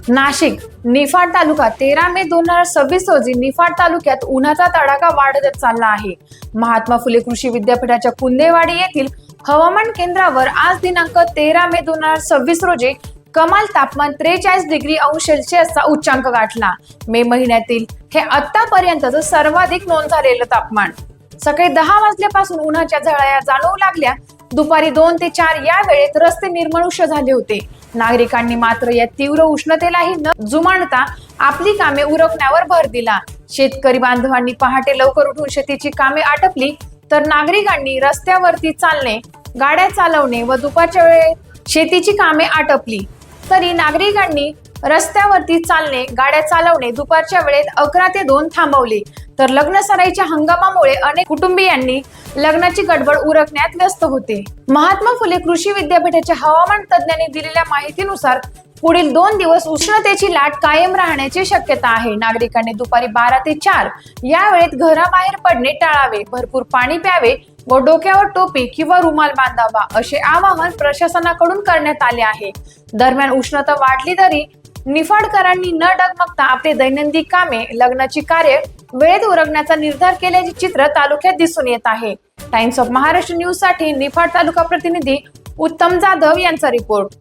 नाशिक निफाड तालुका 13 मे 2026 रोजी निफाड तालुक्यात उन्हाचा तडाखा वाढत चालला आहे। महात्मा फुले कृषी विद्यापीठाच्या कुंदेवाडी येथील हवामान केंद्रावर आज दिनांक 13 मे 2026 रोजी कमाल तापमान 43 डिग्री अंश सेल्सिअसचा उच्चांक गाठला। मे महिन्यातील हे आतापर्यंतचं सर्वाधिक नोंद झालेलं तापमान। सकाळी 10 वाजल्यापासून उन्हाच्या झळा जाणवू लागल्या। दुपारी 2 ते 4 या वेळेत रस्ते निर्मनुष्य झाले होते। नागरिकांनी मात्र या तीव्र उष्णतेलाही न जुमानता आपली कामे उरकण्यावर भर दिला। शेतकरी बांधवांनी पहाटे लवकर उठून शेतीची कामे आटपली, तर नागरिकांनी रस्त्यावरती चालणे, गाड्या चालवणे व दुपारच्या वेळेत शेतीची कामे आटपली। तरी नागरिकांनी रस्त्यावरती चालणे, गाड्या चालवणे दुपारच्या वेळेत 11 ते 2 थांबवले। तर लग्न सराईच्या हंगामामुळे अनेक कुटुंबियांनी लग्नाची गडबड उरकण्यात व्यस्त होते। महात्मा फुले कृषी विद्यापीठाच्या हवामान तज्ञांनी दिलेल्या माहितीनुसार पुढील 2 दिवस उष्णतेची लाट कायम राहण्याची शक्यता आहे। नागरिकांनी दुपारी 12 ते 4 या वेळेत घराबाहेर पडणे टाळावे, भरपूर पाणी प्यावे व डोक्यावर टोपी किंवा रुमाल बांधावा, असे आवाहन प्रशासनाकडून करण्यात आले आहे। दरम्यान उष्णता वाढली तरी निफाडकरांनी न डगमगता आपले दैनंदिन कामे, लग्नाची कार्य वेळेत उरकण्याचा निर्धार केल्याचे चित्र तालुक्यात दिसून येत आहे। टाइम्स ऑफ महाराष्ट्र न्यूज साठी निफाड तालुका प्रतिनिधी उत्तम जाधव यांचा रिपोर्ट।